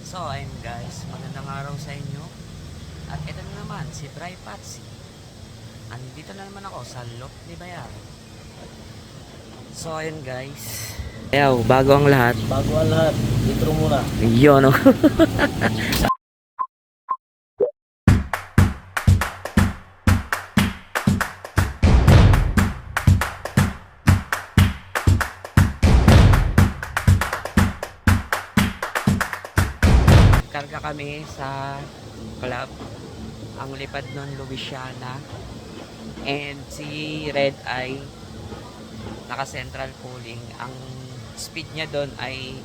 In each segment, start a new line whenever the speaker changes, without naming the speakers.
So, ayun guys, magandang araw sa inyo. At ito na naman, si Dry Patsy. Andito na naman ako sa Lot ni Bayan. So, ayun guys. Ayaw, bago ang lahat.
Bago ang lahat, intro muna.
Yun, no? Karga kami sa club. Ang lipad nun, Louisiana. And si Red Eye, naka-central pooling. Ang speed niya doon ay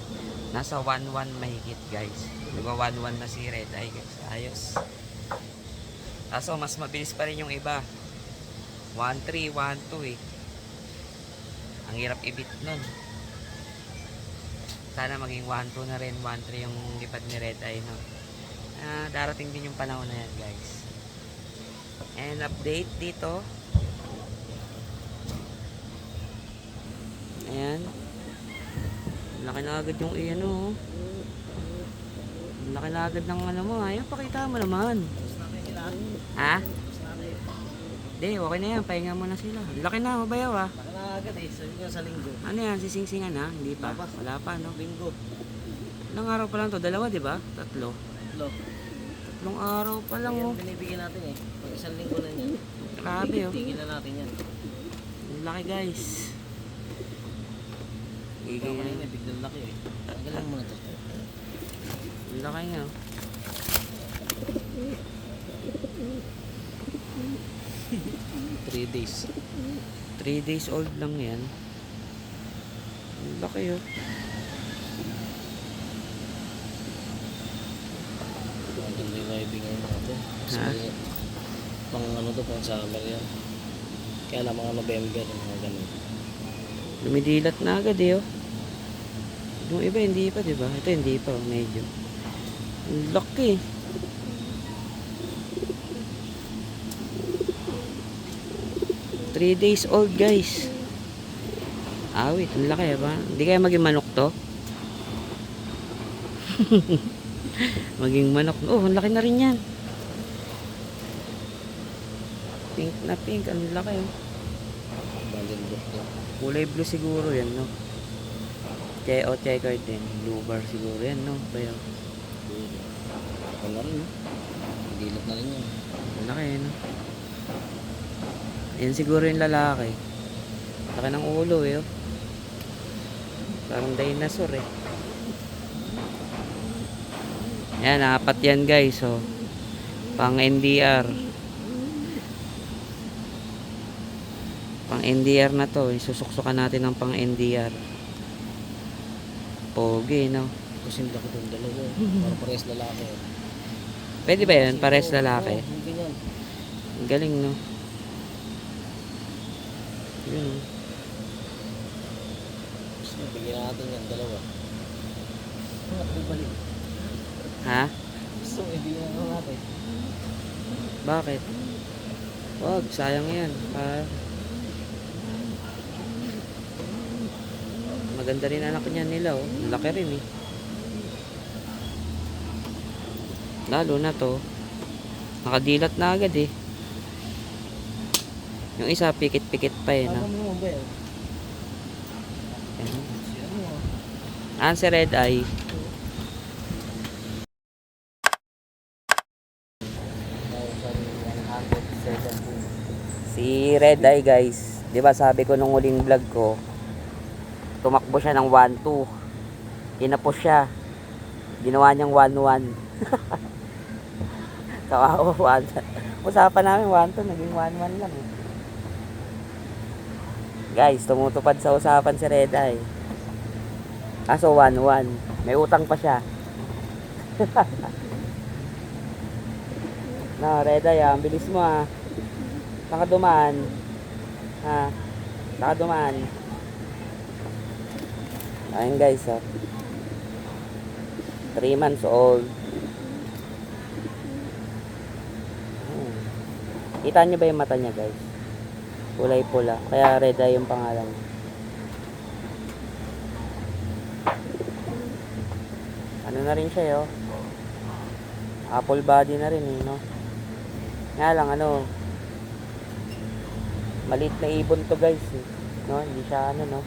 nasa 1-1 mahigit guys. Diba 1-1 na si Red Eye guys. Ayos. Kaso mas mabilis pa rin yung iba. 1-3, 1-2 eh. Ang hirap ibit nun. Sana maging 1-2 na rin, 1-3 yung lipad ni Red Eye, no? Darating din yung panahon na yan guys. And update dito. Ayan. Laki na agad yung iyan, oh. Laki na agad ng ano mo. Ayan, pakita mo naman. Ha? Hindi, okay na yan. Pahinga mo na sila. Laki na, mabayaw ah.
Baka na agad eh, sabi ko sa linggo.
Ano yan, sisingsingan ha? Hindi pa. Wala pa, no?
Linggo.
Ilang araw pa lang to? Dalawa, di ba? Tatlo.
Lo.
Tatlong araw pa lang, oh.
Yan binibigyan natin eh. Pag isang linggo na yan.
Grabe, oh.
Tigil na natin yan.
Ang laki, guys.
Ikaw kanina, biglang laki eh. Tanggalan mo na to.
Ang laki nga, oh.
3 days.
3 days old lang yan. Ang laki, oh.
Maganda yung living ngayon natin. Kasi
Ha?
pang ano to, pang summer yan. Kaya lang mga November, mga ganun.
Lumidilat na agad, eh, oh. Yung iba, hindi pa, di ba? Ito, hindi pa, oh, medyo. Ang laki. 3 days old guys. Wait, ang laki ba? Hindi kaya maging manok to? Maging manok. Oh, ang laki na rin yan. Pink na pink, ang laki oh.
Banded book to.
Kulay blue siguro yan, no? Checker din. Blue bar siguro yan, no? Bayo.
Ako na rin, no? Dilat na rin yan.
Ang laki, no? Yan siguro yung lalaki. Laki ng ulo, eh. Oh. Parang dinosaur, eh. Yan, apat yan, guys. Oh. Pang NDR. Pang NDR na to. Isusuksukan natin ng pang NDR. Pogi, no?
Kasi laki doon dalawa. Para parehas lalaki.
Pwede ba yan? Pares lalaki.
Oo, ganyan.
Ang galing, no? Yun, oh.
Gusto mo, bigyan natin yan, dalawa. Balik.
Ha?
Gusto mo, ibigyan natin.
Bakit? Wag, sayang yan. Maganda rin anak niya nila, oh. Laki rin, eh. Lalo na to. Nakadilat na agad, eh. Yung isa, pikit-pikit pa, eh, no?
Ano mo ba yan?
Ayan.
Siya mo.
Si Red Eye. Si Red Eye, guys. 'Di ba sabi ko nung huling vlog ko, tumakbo siya ng 1-2. Kinapos siya. Ginawa niyang 1-1. Kawawa. Usapan namin 1-2, naging 1-1 lang, eh. Guys, tumutupad sa usapan si Red Eye. Kaso 1-1. May utang pa siya. No, Red Eye, ang bilis mo, ah. Nakadumaan. Ha? Nakadumaan. Ayun guys, oh. 3 months old. Kita nyo ba yung mata niya, guys? Kulay pula. Kaya Red Eye yung pangalan. Ano na rin siya, oh. Apple body na rin eh, no? Nga lang, ano, maliit na ibon to guys eh. No? Hindi siya ano, no?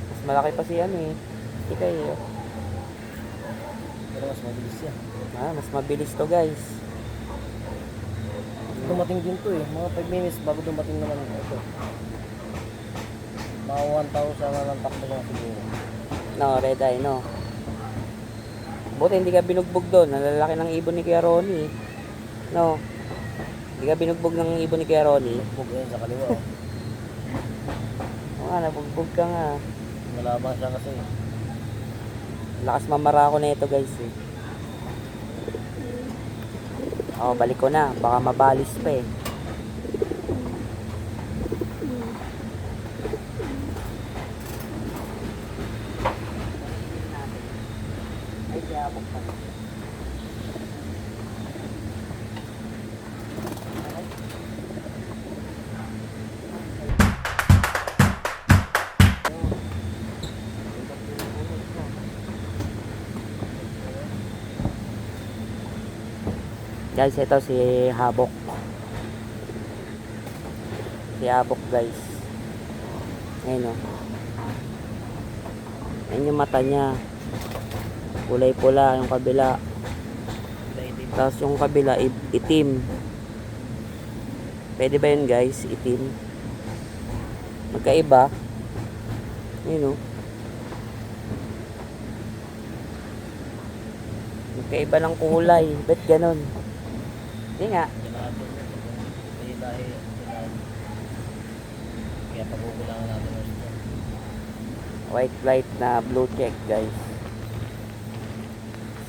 Mas malaki pa si ano eh. Ikay eh.
Pero mas mabilis yan.
Mas mabilis to guys.
Dumating din to eh. Mga 5 minutes bago dumating naman ito. Mga 1,000 na lang takbo niya siguro.
No, red eye, no? Buti hindi ka binugbog doon. Nalalaki ng ibon ni Kuya Ronnie. No? Hindi ka binugbog ng ibon ni Kuya Ronnie.
Bug yan sa kaliwa. Oh.
Oo nga, nabugbog ka nga.
Malabang siya kasi.
Lakas mamara ako na ito guys eh. Balik ko na. Baka mabalis pa eh. Ay, siyabok pa. Guys, ito si Habok. Si Habok guys. Ayun o. Ayun yung mata niya. Kulay pula yung kabila. Tapos yung kabila itim. Pwede ba yun guys? Itim. Magkaiba. Ayun o. Magkaiba ng kulay. Ba't ganon? Hindi nga.
Kaya pagkukulangan natin ito.
White light na blue check guys.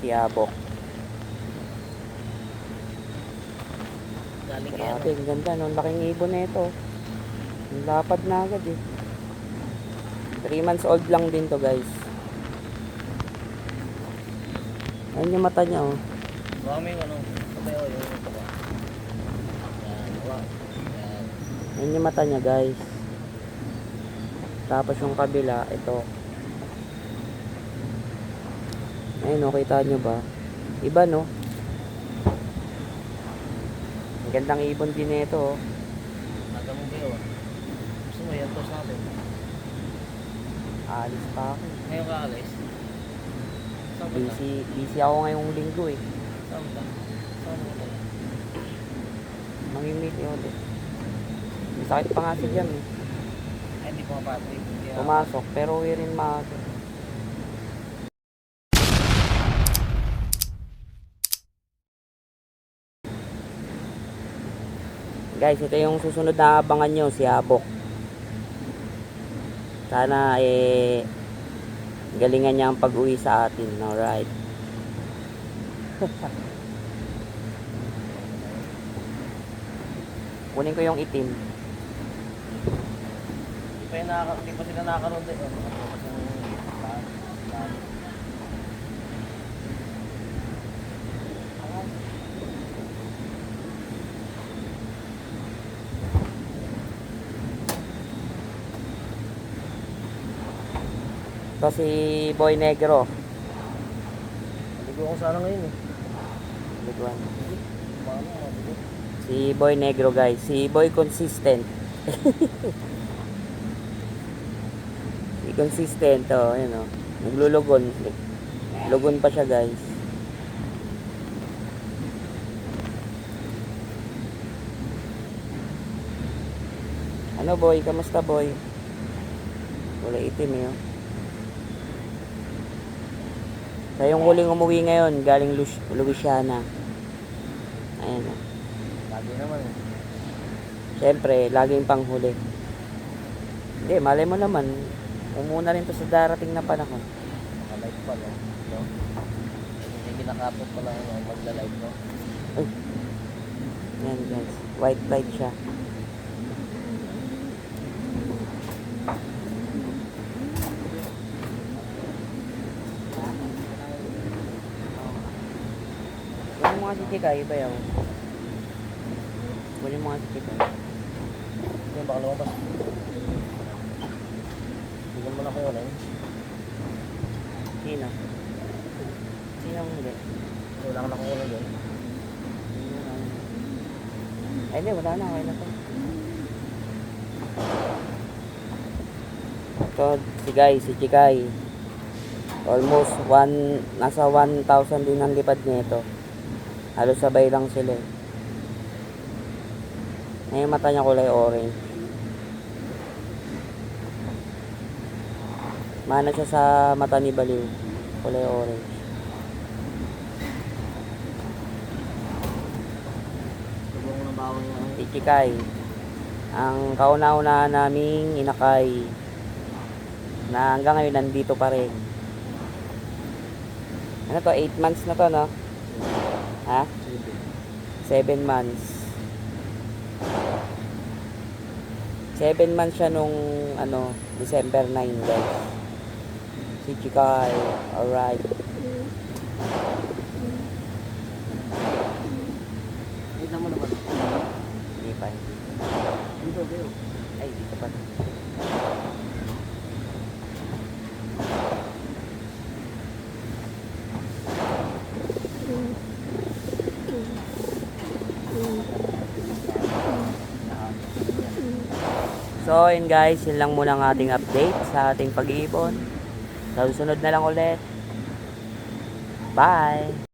Si Habok.
Galing kaya
Grabe, ang ganda no. Laking ibon na ito. Ang lapad na agad eh. 3 months old lang din to guys. Ayun yung mata niya oh.
baka may ano. Sabayo yung ito ba? Yan. Wow. Yan.
Ayun yung mata niya guys. Tapos yung kabila, ito. Ayun oh, kita nyo ba? Iba no? Ang gandang ibon din ito oh.
Nagamong kayo. Gusto mo yan, toast natin.
Alis pa ako.
Ngayon ka alis? Saan ba?
Busy ako ngayong linggo eh.
Saan ba? Saan ba?
Mamimit yun ulit. May sakit pa nga si Jam eh.
Ay, hindi pumapatid.
Pumasok pero uwi rin maaga. Guys, ito yung susunod na abangan nyo, si Habok. Sana galingan niya ang pag-uwi sa atin. Alright. Kunin ko yung itim.
Hindi pa sila nakakaroon din.
Ito si Boy Negro.
Ligo ako sana ngayon eh.
Liguan.
Paano mabigo?
Si Boy Negro guys. Si Boy Consistent. Si Consistent. Oh, yun oh. Naglulugon. Lugon pa siya guys. Ano boy? Kamusta boy? Wala itim eh oh. Siya yung huling umuwi ngayon, galing Louisiana. Ayan o.
Lagi naman eh.
Siyempre, laging panghuli. Hindi, malay mo naman. Umuna rin to sa darating na panahon.
Naka-live pa no? No? Hindi kinakapot pa lang ano, magla-live no?
Ay. Ayan guys, white light siya. Kunin mo nga si Chika, iba yaw. Kunin mo nga si Chika.
Hindi, baka lumabas. Bigyan mo na kayo na yun.
Sino? Yung hindi.
Wala ka nakukuha doon.
Ay, hindi. Wala na. Okay na to. Ito, si Guy, si Chikay. Almost nasa 1,000 din ang lipad nito. Halos sabay lang sila eh. Ngayon mata niya kulay orange. Mana siya sa mata ni Baliw. Kulay orange.
Subong ng bawang niya.
Si Chikay. Ang kauna-unahan naming inakay. Na hanggang ngayon nandito pa rin. Ano to? 8 months na to, no? Ha? 7 months. 7 months siya nung December 9, guys. Si Chikay. Alright.
Kita mo naman.
Hindi pa.
Dito, dito.
Ay, dito pa. So, yun guys, yun lang muna ang ating update sa ating pag-iipon. Sa susunod na lang ulit. Bye!